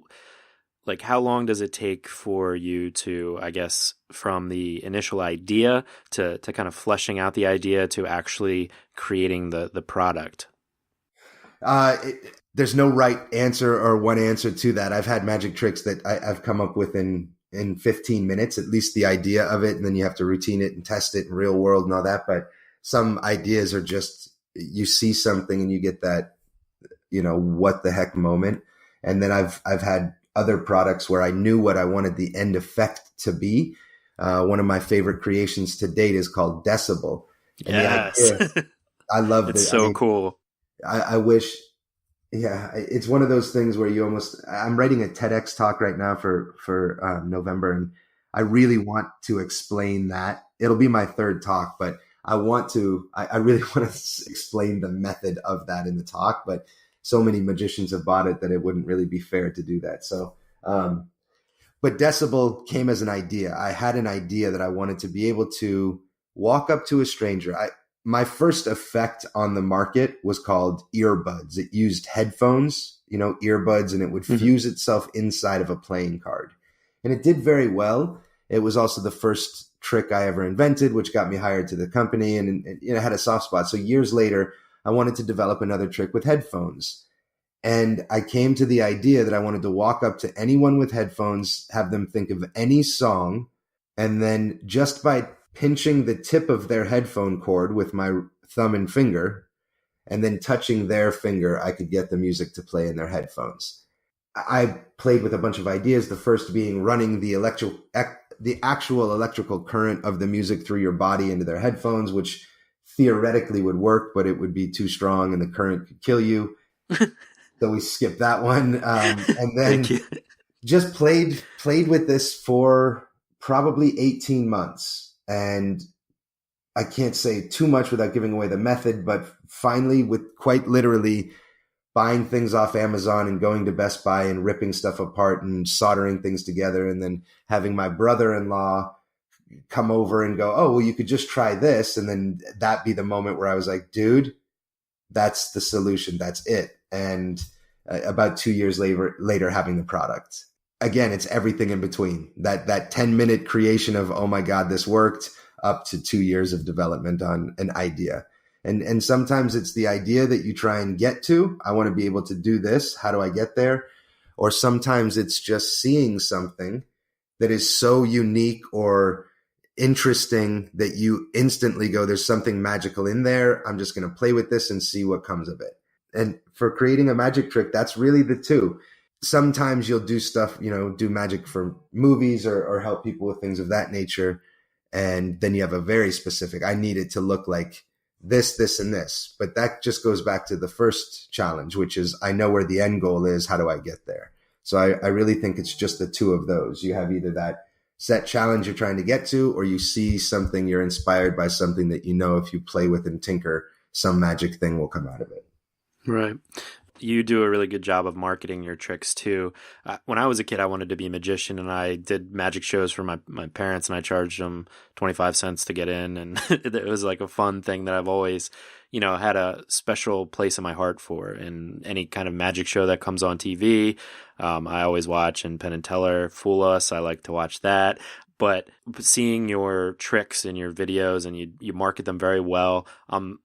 Speaker 1: long does it take for you to, I guess, from the initial idea to kind of fleshing out the idea to actually creating the product?
Speaker 2: There's no right answer or one answer to that. I've had magic tricks that I've come up with in 15 minutes, at least the idea of it. And then you have to routine it and test it in real world and all that. But some ideas are just, you see something and you get that, what the heck moment. And then I've had other products where I knew what I wanted the end effect to be. One of my favorite creations to date is called Decibel. And
Speaker 1: yes.
Speaker 2: I love it.
Speaker 1: It's so cool.
Speaker 2: I wish, it's one of those things where I'm writing a TEDx talk right now for November, and I really want to explain that. It'll be my 3rd talk, but I really want to explain the method of that in the talk, but so many magicians have bought it that it wouldn't really be fair to do that. So, but Decibel came as an idea. I had an idea that I wanted to be able to walk up to a stranger. My first effect on the market was called earbuds. It used headphones, earbuds, and it would fuse itself inside of a playing card. And it did very well. It was also the first trick I ever invented, which got me hired to the company, and had a soft spot. So years later, I wanted to develop another trick with headphones. And I came to the idea that I wanted to walk up to anyone with headphones, have them think of any song, and then just by pinching the tip of their headphone cord with my thumb and finger, and then touching their finger, I could get the music to play in their headphones. I played with a bunch of ideas, the first being running the actual electrical current of the music through your body into their headphones, which theoretically would work, but it would be too strong and the current could kill you. So we skipped that one. And then just played with this for probably 18 months. And I can't say too much without giving away the method, but finally, with quite literally buying things off Amazon and going to Best Buy and ripping stuff apart and soldering things together, and then having my brother-in-law come over and go, oh, well, you could just try this. And then that be the moment where I was like, dude, that's the solution. That's it. And about 2 years later, having the product. Again, it's everything in between. That 10-minute creation of, oh my God, this worked, up to 2 years of development on an idea. And sometimes it's the idea that you try and get to. I want to be able to do this. How do I get there? Or sometimes it's just seeing something that is so unique or interesting that you instantly go, there's something magical in there. I'm just going to play with this and see what comes of it. And for creating a magic trick, that's really the two. Sometimes you'll do stuff, do magic for movies or help people with things of that nature. And then you have a very specific, I need it to look like this, this, and this. But that just goes back to the first challenge, which is I know where the end goal is. How do I get there? So I really think it's just the two of those. You have either that set challenge you're trying to get to, or you see something, you're inspired by something that if you play with and tinker, some magic thing will come out of it.
Speaker 1: Right. You do a really good job of marketing your tricks too. When I was a kid, I wanted to be a magician, and I did magic shows for my parents, and I charged them 25 cents to get in. And it was like a fun thing that I've always, had a special place in my heart for. And any kind of magic show that comes on TV, I always watch. And Penn and Teller Fool Us, I like to watch that. But seeing your tricks in your videos, and you market them very well, I'm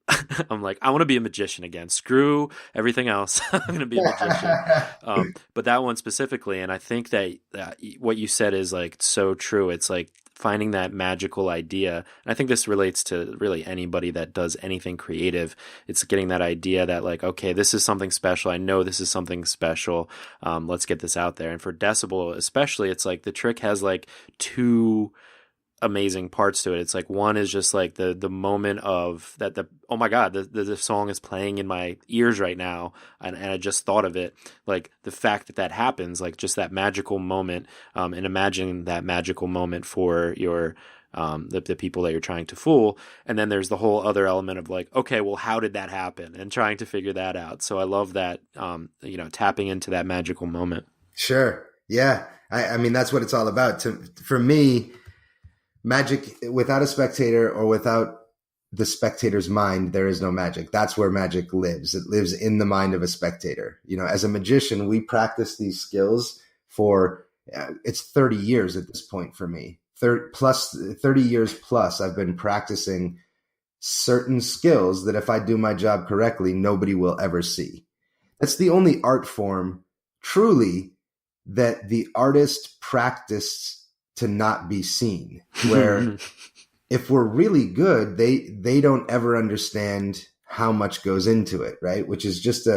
Speaker 1: like, I want to be a magician again. Screw everything else. I'm going to be a magician. But that one specifically, and I think that what you said is like so true. It's like finding that magical idea. And I think this relates to really anybody that does anything creative. It's getting that idea that like, okay, this is something special. I know this is something special. Let's get this out there. And for Decibel especially, it's like the trick has like two amazing parts to it. It's like one is just like the moment of that, oh my God, the song is playing in my ears right now, and I just thought of it. Like the fact that happens, like just that magical moment, and imagining that magical moment for your the people that you're trying to fool. And then there's the whole other element of like, okay, well, how did that happen, and trying to figure that out. So I love that, tapping into that magical moment.
Speaker 2: Sure. Yeah. I mean, that's what it's all about. For me, magic without a spectator or without the spectator's mind, there is no magic. That's where magic lives. It lives in the mind of a spectator. As a magician, we practice these skills for, it's 30 years at this point for me. 30 years plus, I've been practicing certain skills that if I do my job correctly, nobody will ever see. That's the only art form truly that the artist practiced to not be seen, where if we're really good, they don't ever understand how much goes into it, right? Which is just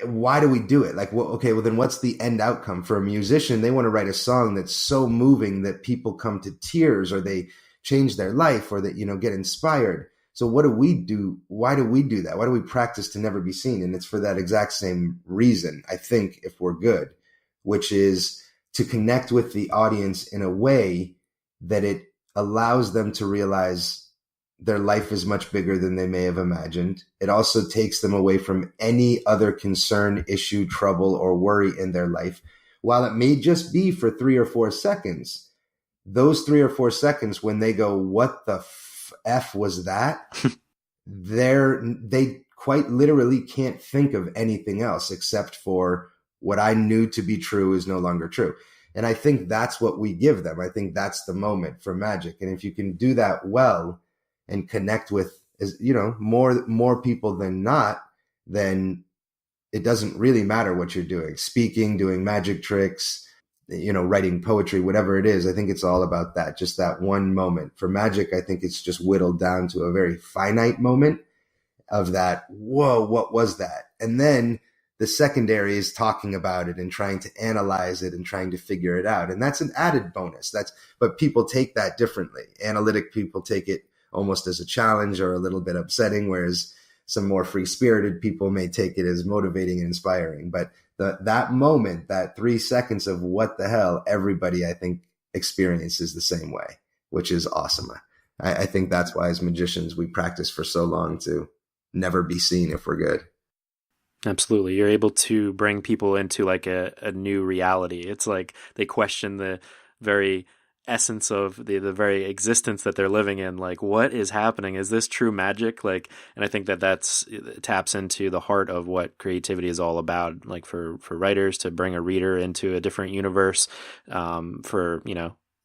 Speaker 2: why do we do it? Like, well, okay, well then what's the end outcome? For a musician, they want to write a song that's so moving that people come to tears, or they change their life, or that, get inspired. So what do we do? Why do we do that? Why do we practice to never be seen? And it's for that exact same reason, I think, if we're good, which is to connect with the audience in a way that it allows them to realize their life is much bigger than they may have imagined. It also takes them away from any other concern, issue, trouble, or worry in their life. While it may just be for 3 or 4 seconds, those 3 or 4 seconds when they go, what the F was that? They quite literally can't think of anything else except for what I knew to be true is no longer true. And I think that's what we give them. I think that's the moment for magic. And if you can do that well and connect with, more people than not, then it doesn't really matter what you're doing. Speaking, doing magic tricks, writing poetry, whatever it is. I think it's all about that, just that one moment. For magic, I think it's just whittled down to a very finite moment of that, whoa, what was that? And then the secondary is talking about it and trying to analyze it and trying to figure it out. And that's an added bonus. But people take that differently. Analytic people take it almost as a challenge or a little bit upsetting, whereas some more free-spirited people may take it as motivating and inspiring. But that moment, that 3 seconds of what the hell, everybody, I think, experiences the same way, which is awesome. I think that's why as magicians, we practice for so long to never be seen if we're good.
Speaker 1: Absolutely. You're able to bring people into like a new reality. It's like they question the very essence of the very existence that they're living in. Like, what is happening? Is this true magic? Like, and I think that it taps into the heart of what creativity is all about. Like for writers to bring a reader into a different universe, for,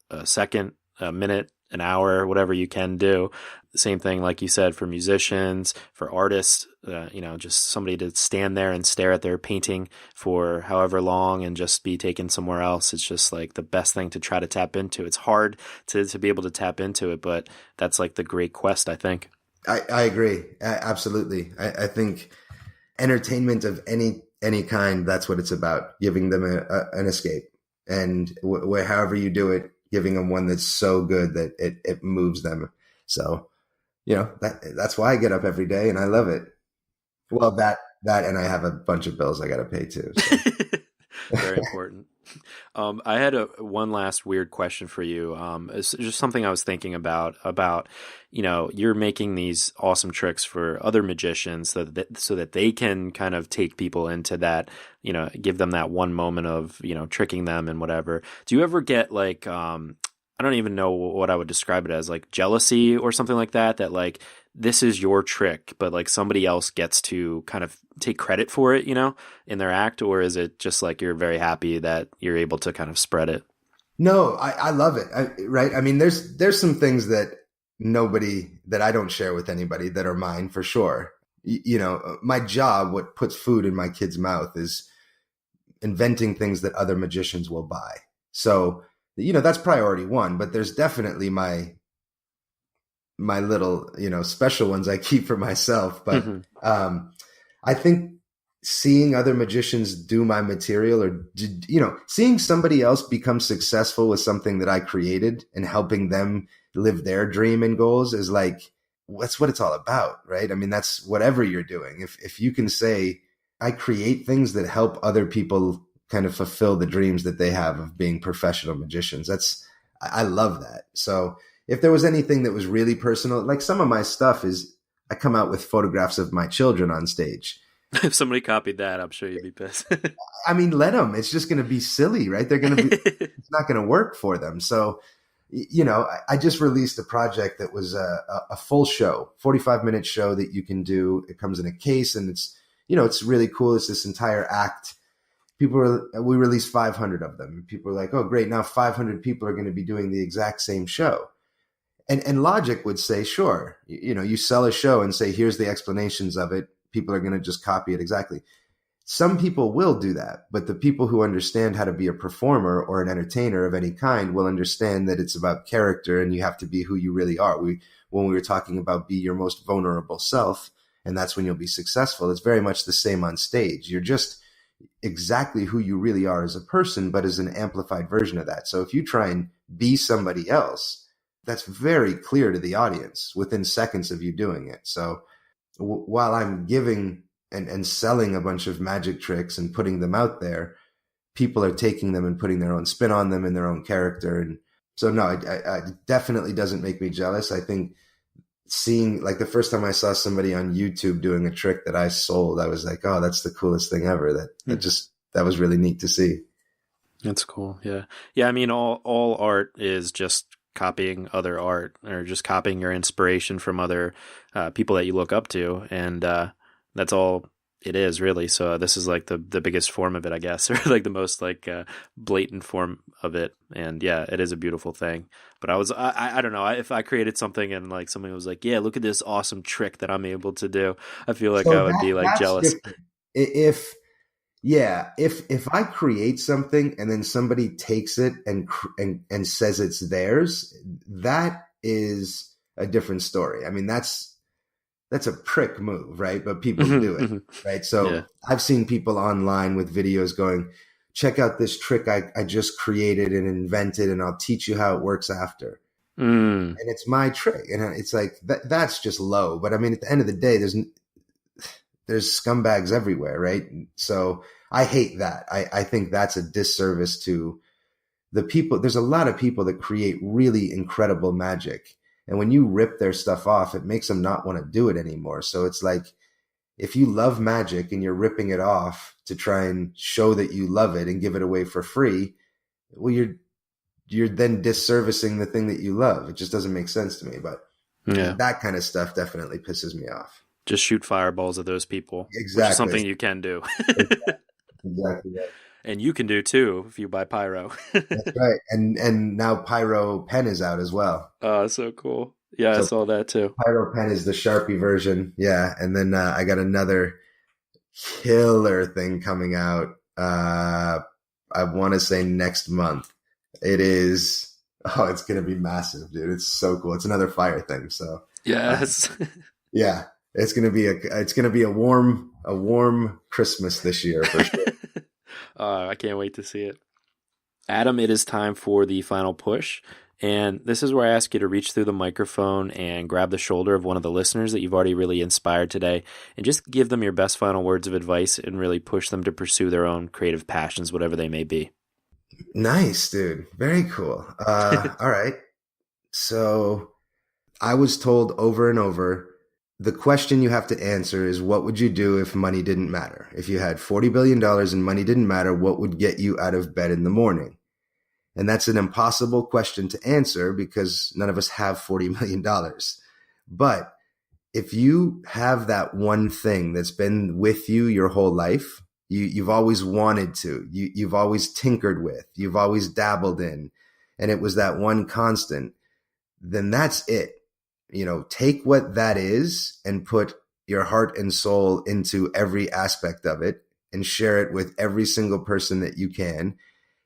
Speaker 1: a second, a minute, an hour, whatever you can do. Same thing, like you said, for musicians, for artists, just somebody to stand there and stare at their painting for however long and just be taken somewhere else. It's just like the best thing to try to tap into. It's hard to be able to tap into it, but that's like the great quest, I think.
Speaker 2: I agree. Absolutely. I think entertainment of any kind, that's what it's about, giving them an escape. And however you do it, giving them one that's so good that it moves them. So, that's why I get up every day and I love it. Well, that, and I have a bunch of bills I got to pay too. So.
Speaker 1: Very important. I had one last weird question for you. It's just something I was thinking about, you're making these awesome tricks for other magicians so that they can kind of take people into that, give them that one moment of, tricking them and whatever. Do you ever get like, I don't even know what I would describe it as, like jealousy or something like that like this is your trick, but like somebody else gets to kind of take credit for it, in their act? Or is it just like you're very happy that you're able to kind of spread it?
Speaker 2: No, I love it. Right. I mean, there's some things that I don't share with anybody that are mine for sure. My job, what puts food in my kid's mouth, is inventing things that other magicians will buy. So, that's priority one, but there's definitely my little, special ones I keep for myself. But I think seeing other magicians do my material, or, seeing somebody else become successful with something that I created and helping them live their dream and goals is like, that's what it's all about, right? I mean, that's whatever you're doing. If you can say, I create things that help other people kind of fulfill the dreams that they have of being professional magicians, I love that. So if there was anything that was really personal, like some of my stuff is, I come out with photographs of my children on stage.
Speaker 1: If somebody copied that, I'm sure you'd be pissed.
Speaker 2: I mean, let them. It's just going to be silly, right? They're going to be, it's not going to work for them. So, I just released a project that was a full show, 45-minute show that you can do. It comes in a case and it's, it's really cool. It's this entire act. We released 500 of them. People are like, oh, great. Now 500 people are going to be doing the exact same show. And logic would say, sure, you sell a show and say, here's the explanations of it. People are going to just copy it exactly. Some people will do that, but the people who understand how to be a performer or an entertainer of any kind will understand that it's about character and you have to be who you really are. When we were talking about be your most vulnerable self, and that's when you'll be successful, it's very much the same on stage. You're just exactly who you really are as a person, but as an amplified version of that. So if you try and be somebody else, that's very clear to the audience within seconds of you doing it. So while I'm giving and selling a bunch of magic tricks and putting them out there, people are taking them and putting their own spin on them in their own character. And so, no, it definitely doesn't make me jealous. I think seeing, like, the first time I saw somebody on YouTube doing a trick that I sold, I was like, oh, that's the coolest thing ever. That was really neat to see.
Speaker 1: That's cool. Yeah. Yeah. I mean, all art is just copying other art, or just copying your inspiration from other people that you look up to. And that's all it is, really. So this is like the biggest form of it, I guess, or like the most like blatant form of it. And yeah, it is a beautiful thing. But I don't know, if I created something and like somebody was like, yeah, look at this awesome trick that I'm able to do, I feel like I would be like jealous.
Speaker 2: Different. If I create something and then somebody takes it and says it's theirs, that is a different story. I mean, that's a prick move, right? But people do it, right? So yeah. I've seen people online with videos going, check out this trick I just created and invented, and I'll teach you how it works after. And it's my trick. And it's like, that's just low. But I mean, at the end of the day, there's scumbags everywhere, right? So I hate that. I think that's a disservice to the people. There's a lot of people that create really incredible magic. And when you rip their stuff off, it makes them not want to do it anymore. So it's like, if you love magic and you're ripping it off to try and show that you love it and give it away for free, well, you're then disservicing the thing that you love. It just doesn't make sense to me. But that kind of stuff definitely pisses me off.
Speaker 1: Just shoot fireballs at those people.
Speaker 2: Exactly.
Speaker 1: Which is something you can do.
Speaker 2: Exactly. Right.
Speaker 1: And you can do too if you buy pyro.
Speaker 2: That's right. And now Pyro Pen is out as well.
Speaker 1: Oh, so cool. Yeah, so I saw that too.
Speaker 2: Pyro Pen is the Sharpie version. Yeah. And then I got another killer thing coming out. I want to say next month. It is, it's going to be massive, dude. It's so cool. It's another fire thing. So
Speaker 1: yes.
Speaker 2: Yeah. It's going to be a warm Christmas this year for sure.
Speaker 1: I can't wait to see it. Adam, it is time for the final push. And this is where I ask you to reach through the microphone and grab the shoulder of one of the listeners that you've already really inspired today and just give them your best final words of advice and really push them to pursue their own creative passions, whatever they may be.
Speaker 2: Nice, dude. Very cool. All right. So I was told over and over, the question you have to answer is, what would you do if money didn't matter? If you had $40 billion and money didn't matter, what would get you out of bed in the morning? And that's an impossible question to answer because none of us have $40 million. But if you have that one thing that's been with you your whole life, you've always wanted to, you've always tinkered with, you've always dabbled in, and it was that one constant, then that's it. Take what that is and put your heart and soul into every aspect of it and share it with every single person that you can.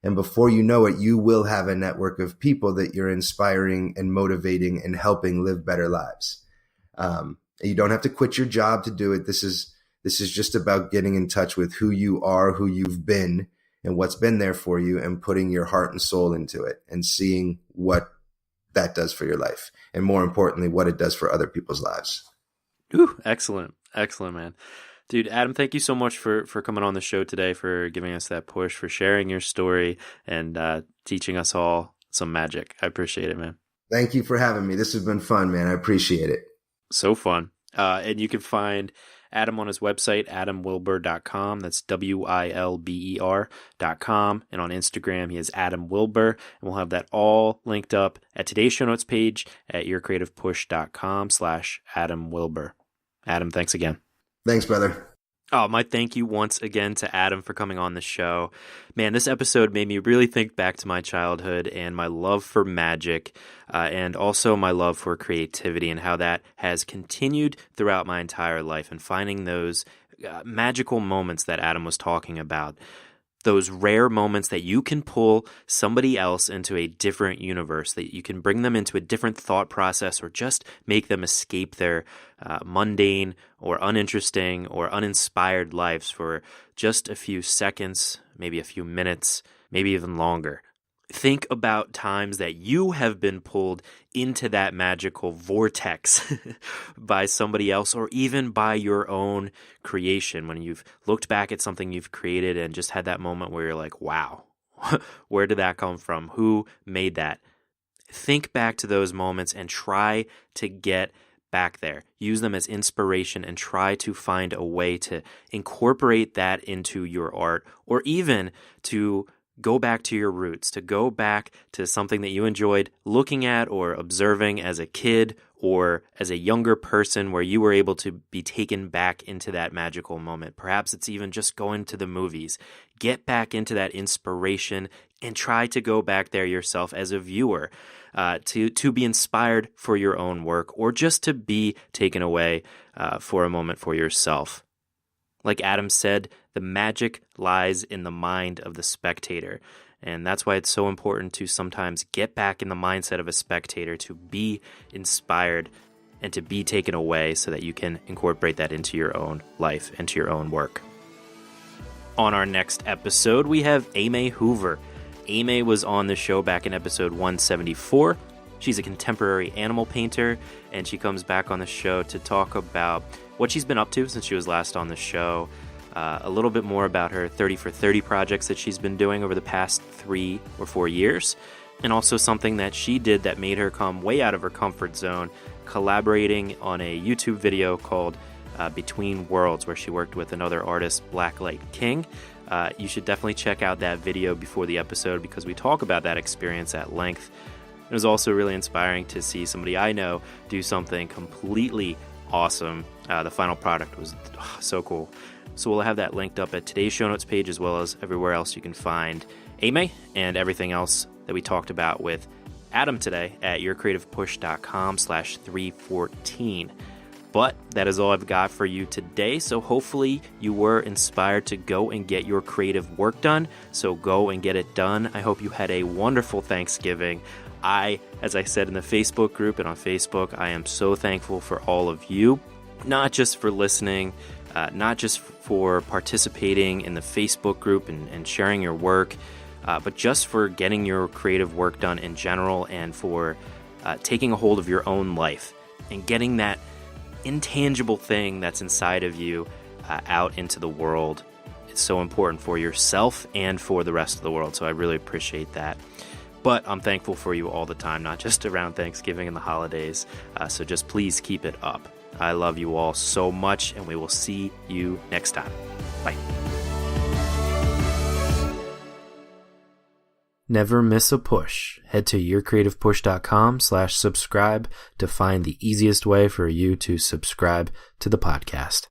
Speaker 2: And before you know it, you will have a network of people that you're inspiring and motivating and helping live better lives. You don't have to quit your job to do it. This is just about getting in touch with who you are, who you've been, and what's been there for you, and putting your heart and soul into it and seeing what that does for your life. And more importantly, what it does for other people's lives.
Speaker 1: Ooh, excellent. Excellent, man. Dude, Adam, thank you so much for coming on the show today, for giving us that push, for sharing your story, and teaching us all some magic. I appreciate it, man.
Speaker 2: Thank you for having me. This has been fun, man. I appreciate it.
Speaker 1: So fun. And you can find Adam on his website, adamwilber.com. That's WILBER.com. And on Instagram, he is Adam Wilber. And we'll have that all linked up at today's show notes page at yourcreativepush.com/Adam Wilber. Adam, thanks again.
Speaker 2: Thanks, brother.
Speaker 1: Oh, my thank you once again to Adam for coming on the show. Man, this episode made me really think back to my childhood and my love for magic, and also my love for creativity and how that has continued throughout my entire life, and finding those magical moments that Adam was talking about. Those rare moments that you can pull somebody else into a different universe, that you can bring them into a different thought process, or just make them escape their mundane or uninteresting or uninspired lives for just a few seconds, maybe a few minutes, maybe even longer. Think about times that you have been pulled into that magical vortex by somebody else, or even by your own creation, when you've looked back at something you've created and just had that moment where you're like, wow, where did that come from? Who made that? Think back to those moments and try to get back there. Use them as inspiration and try to find a way to incorporate that into your art, or even to go back to your roots, to go back to something that you enjoyed looking at or observing as a kid or as a younger person, where you were able to be taken back into that magical moment. Perhaps it's even just going to the movies. Get back into that inspiration and try to go back there yourself as a viewer, to be inspired for your own work, or just to be taken away for a moment for yourself. Like Adam said, the magic lies in the mind of the spectator. And that's why it's so important to sometimes get back in the mindset of a spectator, to be inspired and to be taken away, so that you can incorporate that into your own life, into your own work. On our next episode, we have Amy Hoover. Amy was on the show back in episode 174. She's a contemporary animal painter, and she comes back on the show to talk about what she's been up to since she was last on the show, a little bit more about her 30 for 30 projects that she's been doing over the past 3 or 4 years, and also something that she did that made her come way out of her comfort zone, collaborating on a YouTube video called Between Worlds, where she worked with another artist, Blacklight King. You should definitely check out that video before the episode because we talk about that experience at length. It was also really inspiring to see somebody I know do something completely awesome. The final product was so cool. So we'll have that linked up at today's show notes page as well as everywhere else you can find Amy and everything else that we talked about with Adam today at yourcreativepush.com/314. But that is all I've got for you today. So hopefully you were inspired to go and get your creative work done. So go and get it done. I hope you had a wonderful Thanksgiving. As I said in the Facebook group and on Facebook, I am so thankful for all of you, not just for listening, not just for participating in the Facebook group and sharing your work, but just for getting your creative work done in general and for taking a hold of your own life and getting that intangible thing that's inside of you out into the world. It's so important for yourself and for the rest of the world, so I really appreciate that. But I'm thankful for you all the time, not just around Thanksgiving and the holidays, so just please keep it up. I love you all so much, and we will see you next time. Bye. Never miss a push. Head to yourcreativepush.com/subscribe to find the easiest way for you to subscribe to the podcast.